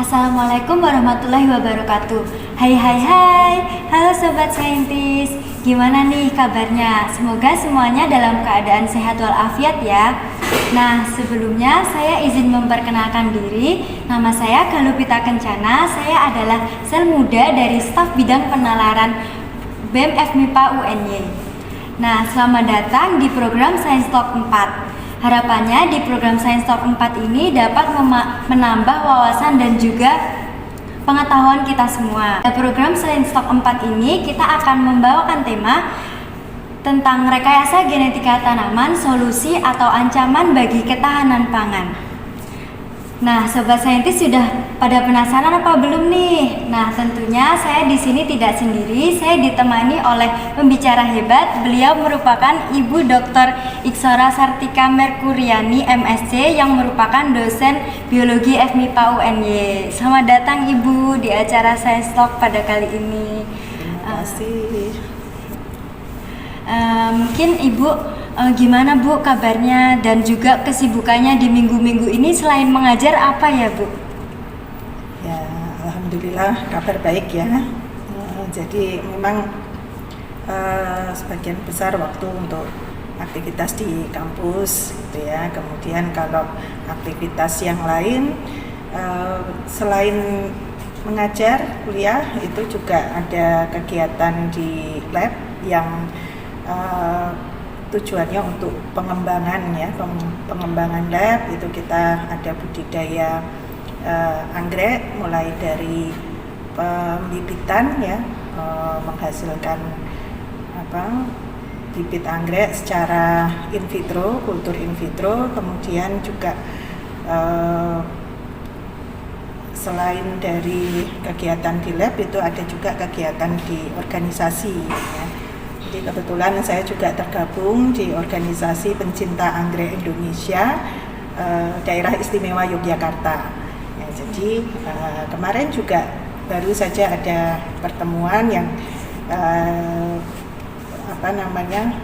Assalamualaikum warahmatullahi wabarakatuh. Hai hai hai. Halo sobat saintis. Gimana nih kabarnya? Semoga semuanya dalam keadaan sehat walafiat ya. Nah, sebelumnya saya izin memperkenalkan diri. Nama saya Galupita Kencana. Saya adalah sel muda dari staf bidang penalaran BEM FMIPA UNY. Nah, selamat datang di program Science Talk 4. Harapannya di program Science Talk 4 ini dapat menambah wawasan dan juga pengetahuan kita semua. Di program Science Talk 4 ini kita akan membawakan tema tentang rekayasa genetika tanaman, solusi atau ancaman bagi ketahanan pangan. Nah, sobat saintis sudah pada penasaran apa belum nih? Nah, tentunya saya di sini tidak sendiri. Saya ditemani oleh pembicara hebat. Beliau merupakan Ibu Dr. Iksora Sartika Merkuriani MSc yang merupakan dosen biologi FMIPA UNY. Selamat datang Ibu di acara Science Talk pada kali ini. Terima kasih. Mungkin Ibu gimana Bu kabarnya dan juga kesibukannya di minggu-minggu ini selain mengajar apa ya Bu? Ya, alhamdulillah kabar baik ya. Jadi memang sebagian besar waktu untuk aktivitas di kampus gitu ya. Kemudian kalau aktivitas yang lain selain mengajar kuliah itu juga ada kegiatan di lab yang tujuannya untuk pengembangan ya, pengembangan lab itu kita ada budidaya anggrek mulai dari pembibitan ya, menghasilkan bibit anggrek secara in vitro, kultur in vitro, kemudian juga selain dari kegiatan di lab itu ada juga kegiatan di organisasi ya. Jadi kebetulan saya juga tergabung di organisasi pencinta anggrek Indonesia daerah istimewa Yogyakarta ya, jadi kemarin juga baru saja ada pertemuan yang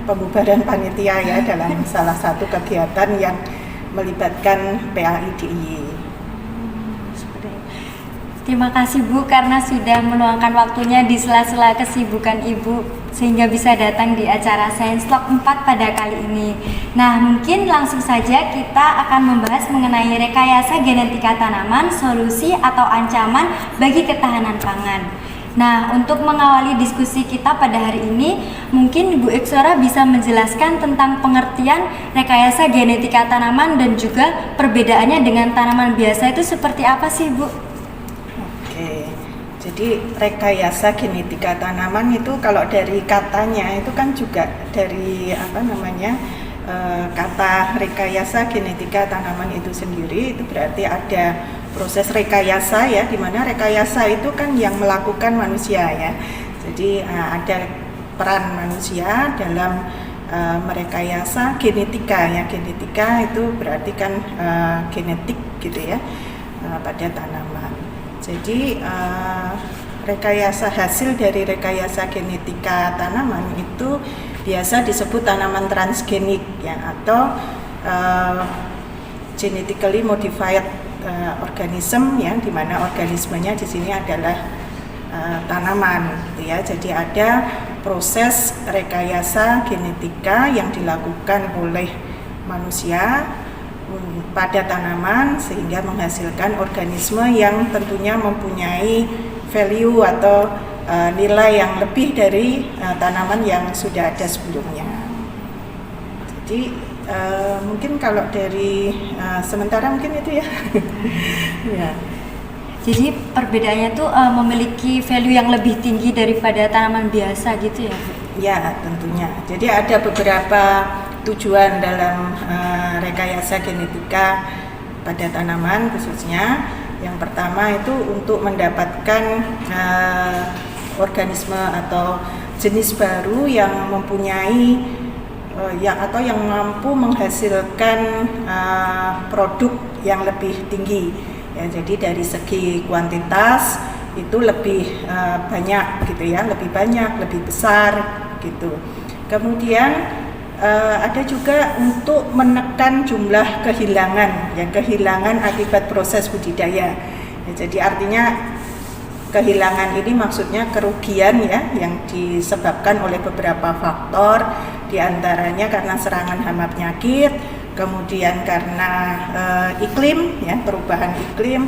pembubaran panitia ya dalam salah satu kegiatan yang melibatkan PAI DIY. Terima kasih Bu karena sudah meluangkan waktunya di sela-sela kesibukan Ibu sehingga bisa datang di acara Science Talk 4 pada kali ini. Nah, mungkin langsung saja kita akan membahas mengenai rekayasa genetika tanaman, solusi atau ancaman bagi ketahanan pangan. Nah, untuk mengawali diskusi kita pada hari ini, mungkin Bu Iksora bisa menjelaskan tentang pengertian rekayasa genetika tanaman dan juga perbedaannya dengan tanaman biasa itu seperti apa sih Bu? Jadi rekayasa genetika tanaman itu kalau dari katanya itu kan juga dari kata rekayasa genetika tanaman itu sendiri itu berarti ada proses rekayasa ya, di mana rekayasa itu kan yang melakukan manusia ya. Jadi ada peran manusia dalam merekayasa genetika ya. Genetika itu berarti kan genetik gitu ya pada tanaman. Jadi rekayasa hasil dari rekayasa genetika tanaman itu biasa disebut tanaman transgenik ya, atau genetically modified organism ya, di mana organismenya di sini adalah tanaman gitu ya. Jadi ada proses rekayasa genetika yang dilakukan oleh manusia pada tanaman sehingga menghasilkan organisme yang tentunya mempunyai value atau nilai yang lebih dari tanaman yang sudah ada sebelumnya. Jadi mungkin kalau dari sementara mungkin itu ya. Ya. Jadi perbedaannya tuh memiliki value yang lebih tinggi daripada tanaman biasa gitu ya Bu? Ya, tentunya. Jadi ada beberapa tujuan dalam rekayasa genetika pada tanaman khususnya. Yang pertama itu untuk mendapatkan organisme atau jenis baru yang mempunyai atau yang mampu menghasilkan produk yang lebih tinggi ya. Jadi dari segi kuantitas itu lebih banyak gitu ya, lebih banyak, lebih besar gitu. Kemudian ada juga untuk menekan jumlah kehilangan akibat proses budidaya. Ya, jadi artinya kehilangan ini maksudnya kerugian ya yang disebabkan oleh beberapa faktor, diantaranya karena serangan hama penyakit, kemudian karena iklim ya, perubahan iklim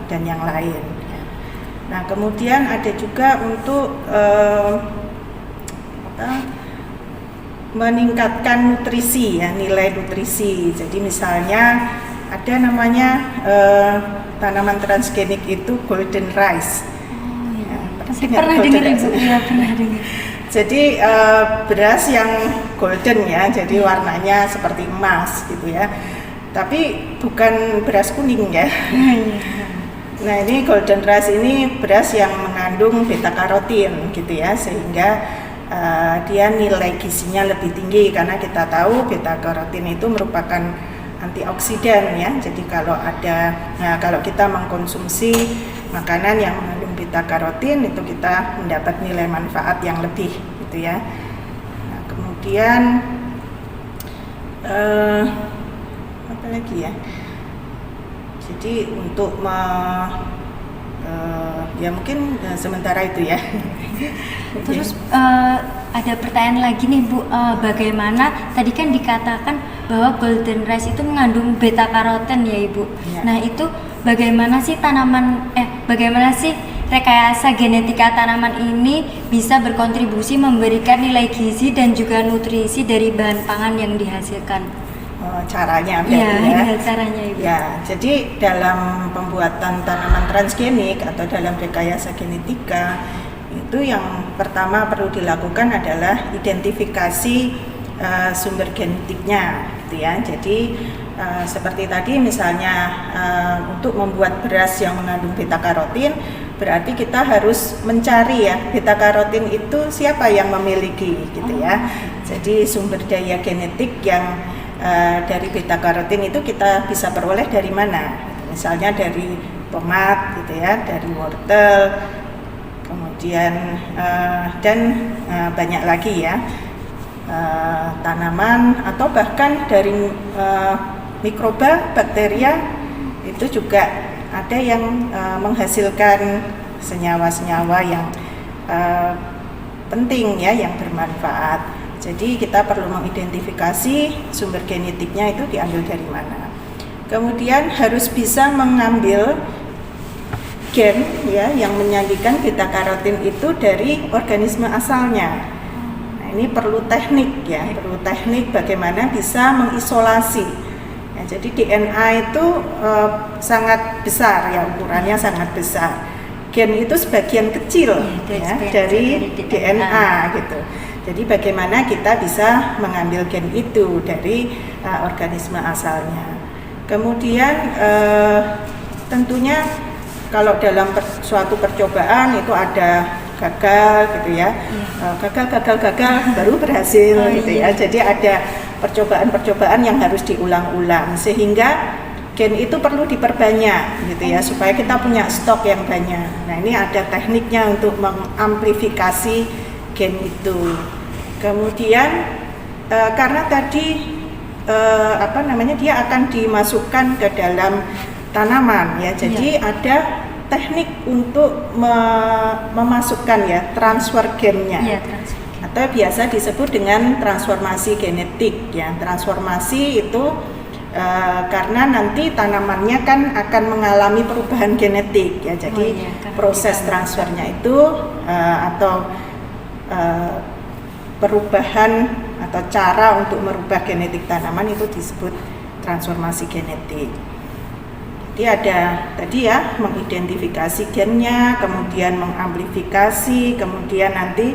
dan yang lain. Nah kemudian ada juga untuk meningkatkan nutrisi ya, nilai nutrisi. Jadi misalnya ada namanya tanaman transgenik itu golden rice. Pernah dengar Ibu? Ya, pernah dengar. Jadi beras yang golden ya, jadi warnanya seperti emas gitu ya. Tapi bukan beras kuning ya. Nah ini golden rice ini beras yang mengandung beta karotin gitu ya, sehingga dia nilai gizinya lebih tinggi karena kita tahu beta karotin itu merupakan antioksidan ya. Jadi kalau kita mengkonsumsi makanan yang mengandung beta karotin itu kita mendapat nilai manfaat yang lebih gitu ya. Nah, kemudian apa lagi ya? Jadi untuk ya mungkin sementara itu ya. Terus ada pertanyaan lagi nih Bu, bagaimana tadi kan dikatakan bahwa golden rice itu mengandung beta karoten ya Ibu. Ya. Nah itu bagaimana sih bagaimana sih rekayasa genetika tanaman ini bisa berkontribusi memberikan nilai gizi dan juga nutrisi dari bahan pangan yang dihasilkan? Caranya ya, caranya Ibu. Ya, jadi dalam pembuatan tanaman transgenik atau dalam rekayasa genetika itu yang pertama perlu dilakukan adalah identifikasi sumber genetiknya gitu ya. Jadi seperti tadi misalnya untuk membuat beras yang mengandung beta karotin, berarti kita harus mencari ya beta karotin itu siapa yang memiliki gitu ya. Jadi sumber daya genetik yang dari beta karotin itu kita bisa peroleh dari mana? Misalnya dari tomat gitu ya, dari wortel, kemudian dan banyak lagi ya, tanaman atau bahkan dari mikroba, bakteria itu juga ada yang menghasilkan senyawa-senyawa yang penting ya, yang bermanfaat. Jadi kita perlu mengidentifikasi sumber genetiknya itu diambil dari mana. Kemudian harus bisa mengambil gen ya yang menyajikan beta karotin itu dari organisme asalnya. Nah, ini perlu teknik ya, perlu teknik bagaimana bisa mengisolasi. Ya, jadi DNA itu sangat besar ya, ukurannya sangat besar. Gen itu sebagian kecil ya, dari DNA gitu. Jadi bagaimana kita bisa mengambil gen itu dari organisme asalnya. Kemudian tentunya kalau dalam suatu percobaan itu ada gagal gitu ya, gagal baru berhasil gitu ya. Jadi ada percobaan-percobaan yang harus diulang-ulang sehingga gen itu perlu diperbanyak gitu ya, supaya kita punya stok yang banyak. Nah ini ada tekniknya untuk mengamplifikasi gen itu. Kemudian karena tadi dia akan dimasukkan ke dalam tanaman ya, jadi ada teknik untuk memasukkan ya transfer gennya atau biasa disebut dengan transformasi genetik ya. Transformasi itu karena nanti tanamannya kan akan mengalami perubahan genetik ya, jadi proses transfernya itu atau perubahan atau cara untuk merubah genetik tanaman itu disebut transformasi genetik. Jadi ada tadi ya mengidentifikasi gennya, kemudian mengamplifikasi, kemudian nanti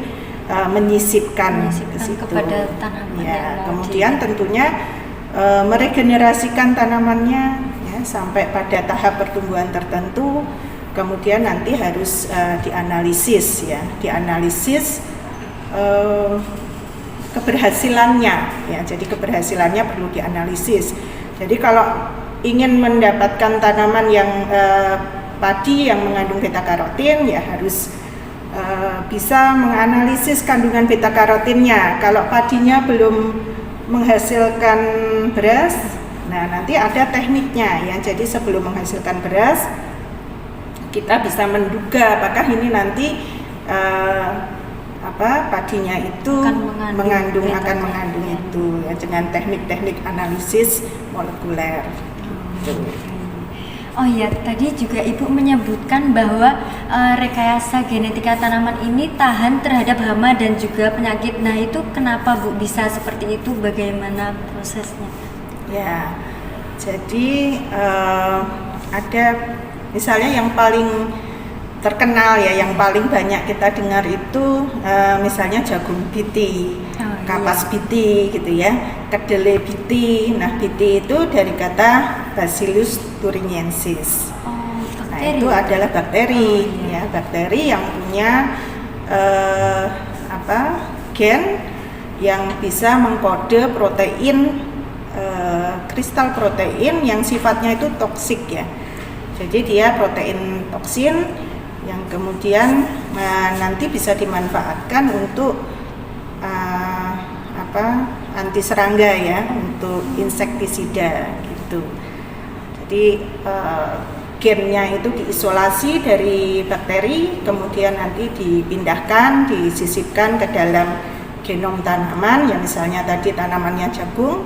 menyisipkan ke situ kepada tanaman ya. Kemudian tentunya meregenerasikan tanamannya ya, sampai pada tahap pertumbuhan tertentu. Kemudian nanti harus dianalisis ya, keberhasilannya ya. Jadi keberhasilannya perlu dianalisis. Jadi kalau ingin mendapatkan tanaman yang padi yang mengandung beta karotin ya harus bisa menganalisis kandungan beta karotinnya. Kalau padinya belum menghasilkan beras, nah nanti ada tekniknya ya. Jadi sebelum menghasilkan beras kita bisa menduga apakah ini nanti padinya itu akan mengandung itu ya, dengan teknik-teknik analisis molekuler. Oh iya, tadi juga Ibu menyebutkan bahwa rekayasa genetika tanaman ini tahan terhadap hama dan juga penyakit. Nah, itu kenapa Bu bisa seperti itu? Bagaimana prosesnya? Ya, jadi ada misalnya yang paling terkenal ya, yang paling banyak kita dengar itu misalnya jagung biti, kapas biti gitu ya, kedelai biti. Nah, biti itu dari kata Bacillus thuringiensis. Nah, itu adalah bakteri ya, bakteri yang punya gen yang bisa mengkode protein, kristal protein yang sifatnya itu toksik ya. Jadi dia protein toksin yang kemudian nanti bisa dimanfaatkan untuk anti serangga ya, untuk insektisida gitu. Jadi gennya itu diisolasi dari bakteri, kemudian nanti dipindahkan, disisipkan ke dalam genom tanaman, yang misalnya tadi tanamannya jagung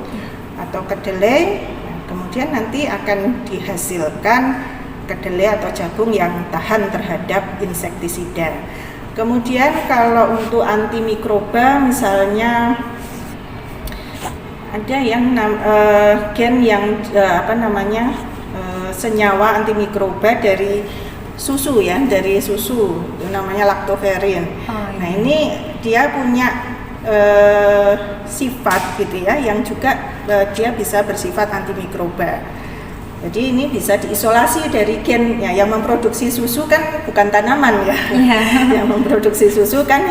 atau kedelai. Kemudian nanti akan dihasilkan kedelai atau jagung yang tahan terhadap insektisida. Kemudian kalau untuk antimikroba misalnya ada yang gen yang senyawa antimikroba dari susu ya, dari susu itu namanya lactoferrin. Nah, ini dia punya sifat gitu ya, yang juga dia bisa bersifat antimikroba. Jadi ini bisa diisolasi dari gennya. Yang memproduksi susu kan bukan tanaman ya, yang memproduksi susu kan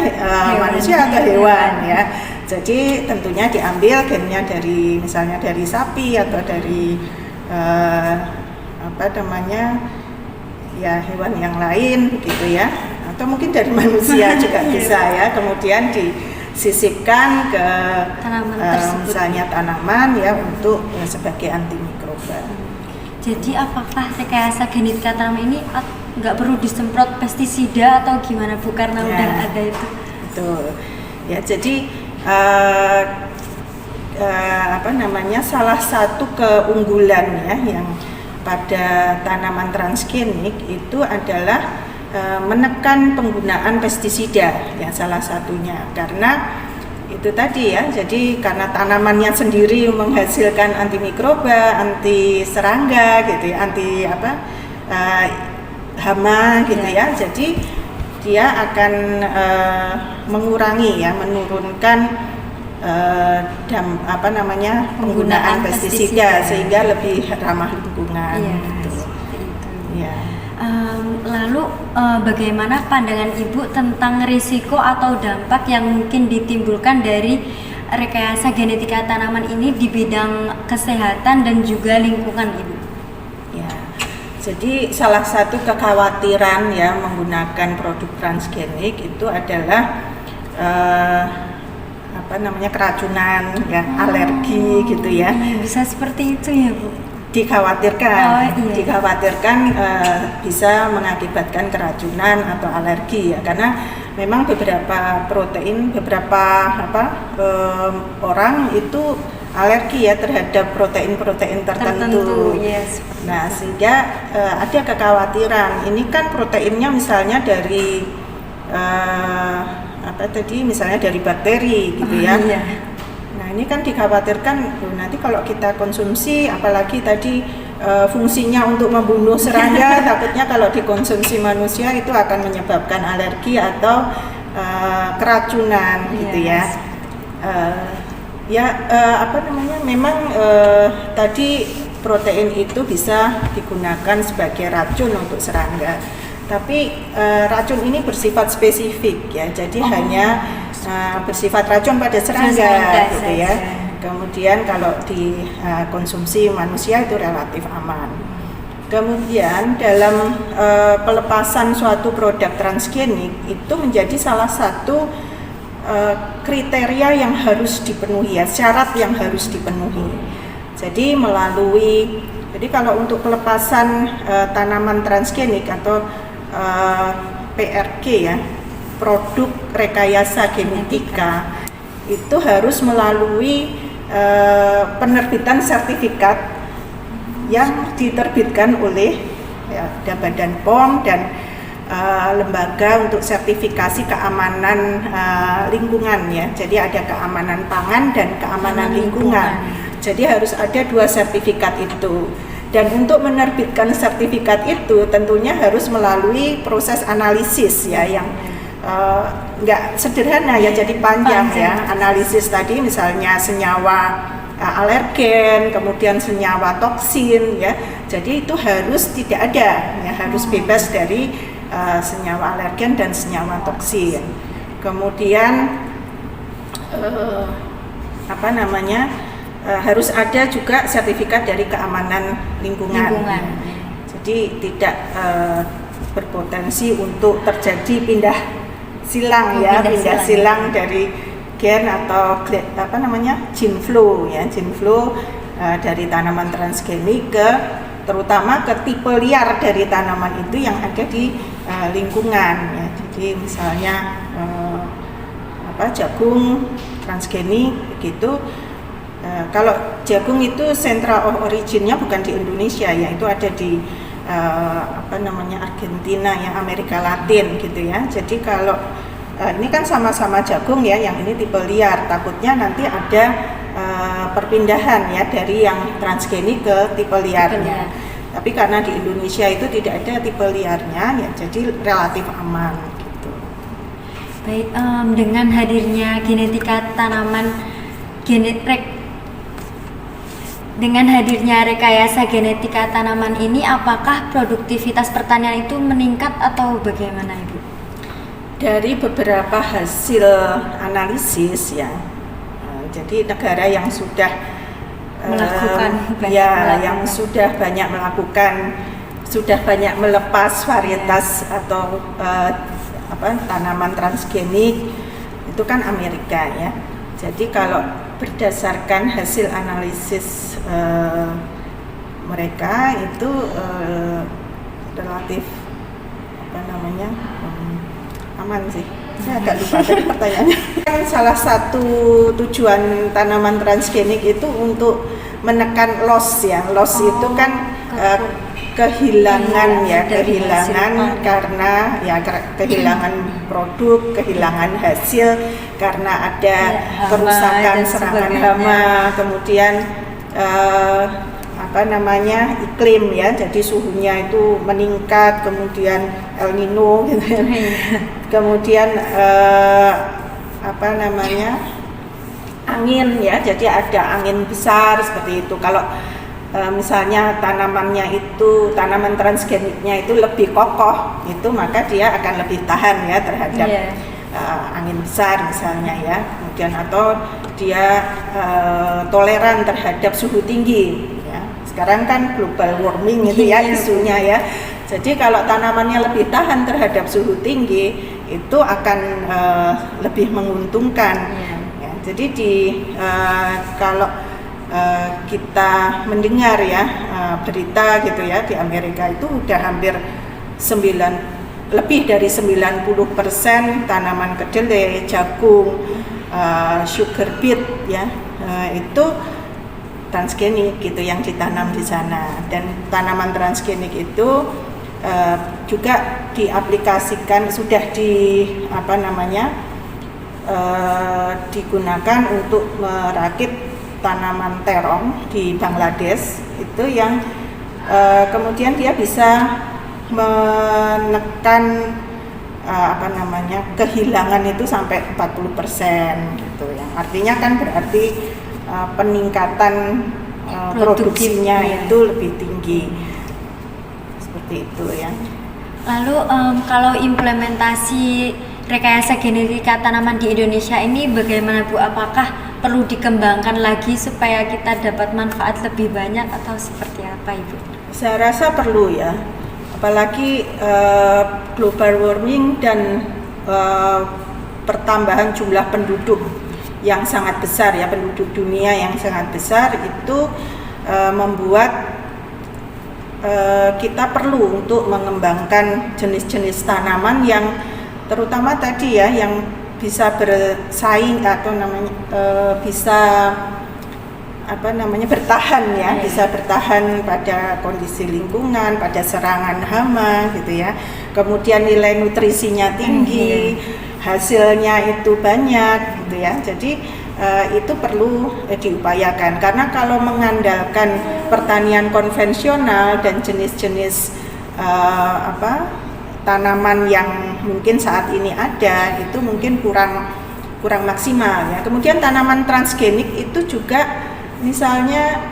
manusia atau hewan ya. Jadi tentunya diambil gennya dari misalnya dari sapi atau dari hewan yang lain begitu ya, atau mungkin dari manusia juga bisa ya. Kemudian disisipkan ke misalnya tanaman ya, untuk sebagai antimikroba. Jadi apakah rekayasa genetika tanaman ini nggak perlu disemprot pestisida atau gimana Bu, karena udah ada itu? Betul. Ya, jadi salah satu keunggulan ya yang pada tanaman transgenik itu adalah menekan penggunaan pestisida ya, salah satunya karena itu tadi ya, jadi karena tanamannya sendiri menghasilkan antimikroba, anti serangga gitu ya, anti hama gitu ya, jadi dia akan mengurangi ya, menurunkan penggunaan pestisida sehingga lebih ramah lingkungan gitu. Ya. Lalu bagaimana pandangan Ibu tentang risiko atau dampak yang mungkin ditimbulkan dari rekayasa genetika tanaman ini di bidang kesehatan dan juga lingkungan Ibu? Ya, jadi salah satu kekhawatiran ya menggunakan produk transgenik itu adalah keracunan ya, alergi gitu ya. Bisa seperti itu ya Bu? Dikhawatirkan bisa mengakibatkan keracunan atau alergi ya, karena memang beberapa orang itu alergi ya terhadap protein tertentu. Yes. Nah, sehingga ada kekhawatiran ini kan proteinnya misalnya dari misalnya dari bakteri gitu ya. Iya. Nah, ini kan dikhawatirkan nanti kalau kita konsumsi, apalagi tadi fungsinya untuk membunuh serangga, takutnya kalau dikonsumsi manusia itu akan menyebabkan alergi atau keracunan gitu ya. Memang tadi protein itu bisa digunakan sebagai racun untuk serangga. Tapi racun ini bersifat spesifik ya, jadi hanya bersifat racun pada serangga gitu ya. Kemudian kalau dikonsumsi manusia itu relatif aman. Kemudian dalam pelepasan suatu produk transgenik itu menjadi salah satu kriteria yang harus dipenuhi ya, syarat yang harus dipenuhi. Jadi melalui Jadi kalau untuk pelepasan tanaman transgenik atau PRG ya, produk rekayasa genetika, itu harus melalui penerbitan sertifikat yang diterbitkan oleh ada Badan POM dan lembaga untuk sertifikasi keamanan lingkungan ya. Jadi ada keamanan pangan dan keamanan lingkungan. Jadi harus ada 2 sertifikat itu. Dan untuk menerbitkan sertifikat itu tentunya harus melalui proses analisis ya, yang nggak sederhana ya, jadi panjang ya. Analisis tadi misalnya senyawa alergen, kemudian senyawa toksin ya. Jadi itu harus tidak ada ya, harus bebas dari senyawa alergen dan senyawa toksin. Kemudian harus ada juga sertifikat dari keamanan lingkungan. Jadi tidak berpotensi untuk terjadi pindah silang silang dari gen atau gene flow ya, gene flow dari tanaman transgenik terutama ke tipe liar dari tanaman itu yang ada di lingkungan ya. Jadi misalnya jagung transgenik begitu. Kalau jagung itu central of origin-nya bukan di Indonesia ya, itu ada di Argentina ya, Amerika Latin gitu ya. Jadi kalau ini kan sama-sama jagung ya, yang ini tipe liar, takutnya nanti ada perpindahan ya dari yang transgenik ke tipe liarnya. Tapi karena di Indonesia itu tidak ada tipe liarnya ya, jadi relatif aman gitu. Baik, dengan hadirnya genetika tanaman dengan hadirnya rekayasa genetika tanaman ini, apakah produktivitas pertanian itu meningkat atau bagaimana Ibu? Dari beberapa hasil analisis ya, jadi negara yang sudah sudah banyak melakukan, sudah banyak melepas varietas atau tanaman transgenik itu kan Amerika ya. Jadi kalau berdasarkan hasil analisis mereka itu relatif aman sih. Saya agak lupa tadi pertanyaannya. Salah satu tujuan tanaman transgenik itu untuk menekan loss ya. Loss itu kan kehilangan karena ya kehilangan produk, kehilangan hasil karena ada kerusakan, serangan hama, kemudian iklim ya, jadi suhunya itu meningkat, kemudian El Nino gitu ya. Kemudian angin ya, jadi ada angin besar seperti itu. Kalau misalnya tanaman transgeniknya itu lebih kokoh, itu maka dia akan lebih tahan ya terhadap angin besar misalnya ya. Kemudian atau dia toleran terhadap suhu tinggi ya. Sekarang kan global warming itu ya isunya ya. Jadi kalau tanamannya lebih tahan terhadap suhu tinggi itu akan lebih menguntungkan. Ya, jadi kalau kita mendengar ya berita gitu ya, di Amerika itu udah hampir lebih dari 90% tanaman kedelai, jagung, sugar beet ya, itu transgenik gitu yang ditanam di sana. Dan tanaman transgenik itu juga diaplikasikan, sudah digunakan untuk merakit tanaman terong di Bangladesh itu yang kemudian dia bisa menekan kehilangan itu sampai 40% gitu ya. Artinya kan berarti peningkatan produksinya itu lebih tinggi. Seperti itu ya. Lalu kalau implementasi rekayasa genetika tanaman di Indonesia ini bagaimana Bu? Apakah perlu dikembangkan lagi supaya kita dapat manfaat lebih banyak atau seperti apa Ibu? Saya rasa perlu ya, apalagi global warming dan pertambahan jumlah penduduk yang sangat besar ya, penduduk dunia yang sangat besar itu membuat kita perlu untuk mengembangkan jenis-jenis tanaman yang terutama tadi ya yang bisa bersaing atau bisa bertahan ya, bisa bertahan pada kondisi lingkungan, pada serangan hama gitu ya. Kemudian nilai nutrisinya tinggi, hasilnya itu banyak gitu ya. Jadi itu perlu diupayakan karena kalau mengandalkan pertanian konvensional dan jenis-jenis tanaman yang mungkin saat ini ada itu mungkin kurang maksimal ya. Kemudian tanaman transgenik itu juga misalnya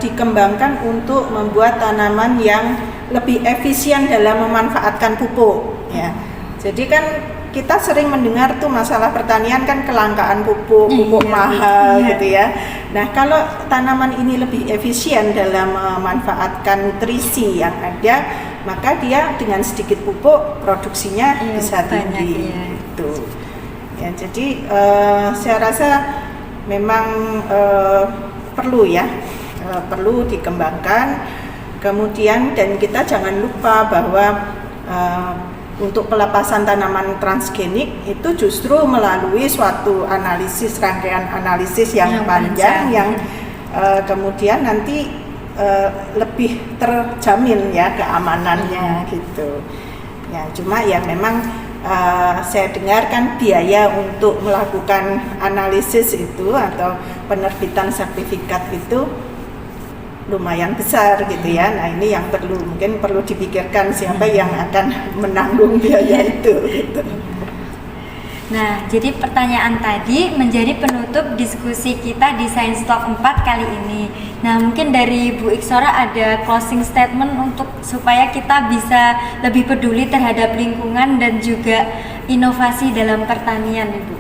dikembangkan untuk membuat tanaman yang lebih efisien dalam memanfaatkan pupuk ya. Jadi kan kita sering mendengar tuh masalah pertanian kan kelangkaan pupuk mahal gitu ya. Nah, kalau tanaman ini lebih efisien dalam memanfaatkan nutrisi yang ada, maka dia dengan sedikit pupuk produksinya bisa tinggi gitu. Ya, jadi saya rasa memang perlu ya, perlu dikembangkan. Kemudian dan kita jangan lupa bahwa untuk pelepasan tanaman transgenik itu justru melalui suatu rangkaian analisis yang panjang yang kemudian nanti lebih terjamin ya keamanannya gitu. Ya, cuma ya memang saya dengar kan biaya untuk melakukan analisis itu atau penerbitan sertifikat itu lumayan besar gitu ya. Nah, ini yang mungkin perlu dipikirkan siapa yang akan menanggung biaya itu gitu. Nah, jadi pertanyaan tadi menjadi penutup diskusi kita di Science Talk 4 kali ini. Nah, mungkin dari Bu Iksora ada closing statement supaya kita bisa lebih peduli terhadap lingkungan dan juga inovasi dalam pertanian, Ibu.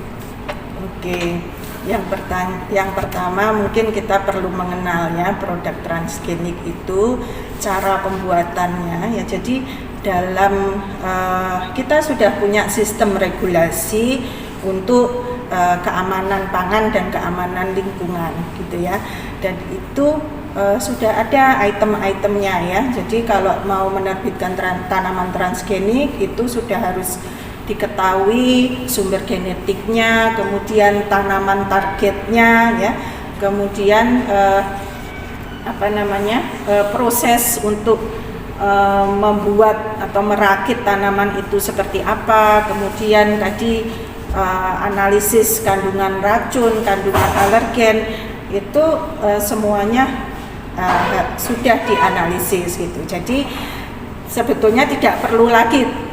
Oke. Yang pertama mungkin kita perlu mengenal ya produk transgenik itu, cara pembuatannya ya. Jadi dalam kita sudah punya sistem regulasi untuk keamanan pangan dan keamanan lingkungan gitu ya. Dan itu sudah ada item-itemnya ya. Jadi kalau mau menerbitkan tanaman transgenik itu sudah harus diketahui sumber genetiknya, kemudian tanaman targetnya ya, kemudian proses untuk membuat atau merakit tanaman itu seperti apa, kemudian tadi analisis kandungan racun, kandungan alergen itu semuanya sudah dianalisis gitu. Jadi sebetulnya tidak perlu lagi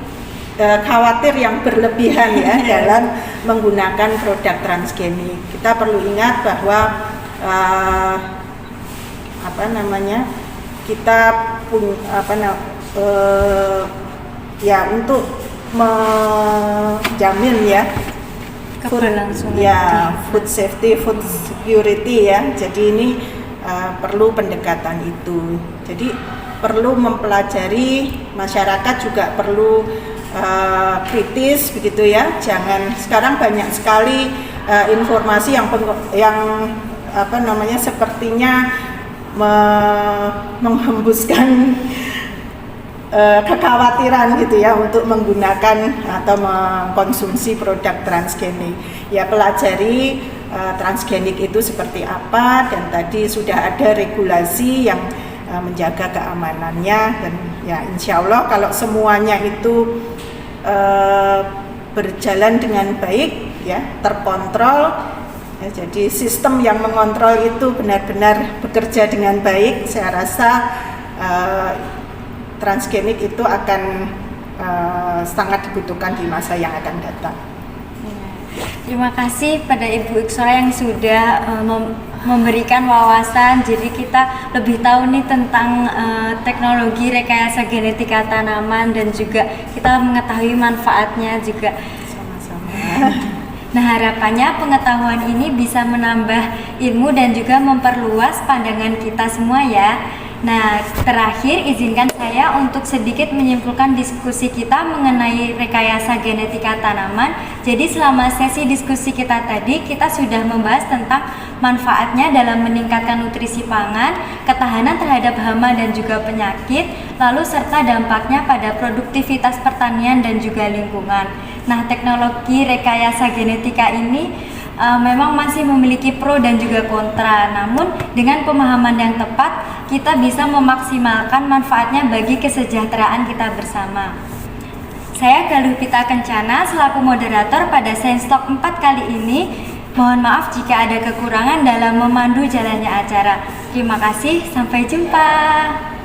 khawatir yang berlebihan ya dalam menggunakan produk transgenik. Kita perlu ingat bahwa kita untuk menjamin ya food safety, food security ya. Jadi ini perlu pendekatan itu. Jadi perlu mempelajari, masyarakat juga perlu kritis begitu ya. Jangan, sekarang banyak sekali informasi yang sepertinya menghembuskan kekhawatiran gitu ya untuk menggunakan atau mengkonsumsi produk transgenik. Ya, pelajari transgenik itu seperti apa, dan tadi sudah ada regulasi yang menjaga keamanannya, dan ya insya Allah kalau semuanya itu berjalan dengan baik ya, terkontrol ya, jadi sistem yang mengontrol itu benar-benar bekerja dengan baik, saya rasa transgenik itu akan sangat dibutuhkan di masa yang akan datang. Terima kasih pada Ibu Iksora yang sudah memberikan wawasan, jadi kita lebih tahu nih tentang teknologi rekayasa genetika tanaman, dan juga kita mengetahui manfaatnya juga. Sama-sama. Nah, harapannya pengetahuan ini bisa menambah ilmu dan juga memperluas pandangan kita semua ya. Nah, terakhir izinkan saya untuk sedikit menyimpulkan diskusi kita mengenai rekayasa genetika tanaman. Jadi selama sesi diskusi kita tadi, kita sudah membahas tentang manfaatnya dalam meningkatkan nutrisi pangan, ketahanan terhadap hama dan juga penyakit, lalu serta dampaknya pada produktivitas pertanian dan juga lingkungan. Nah, teknologi rekayasa genetika ini memang masih memiliki pro dan juga kontra, namun dengan pemahaman yang tepat kita bisa memaksimalkan manfaatnya bagi kesejahteraan kita bersama. Saya Galuh Pita Kencana selaku moderator pada Science Talk 4 kali ini. Mohon maaf jika ada kekurangan dalam memandu jalannya acara. Terima kasih, sampai jumpa.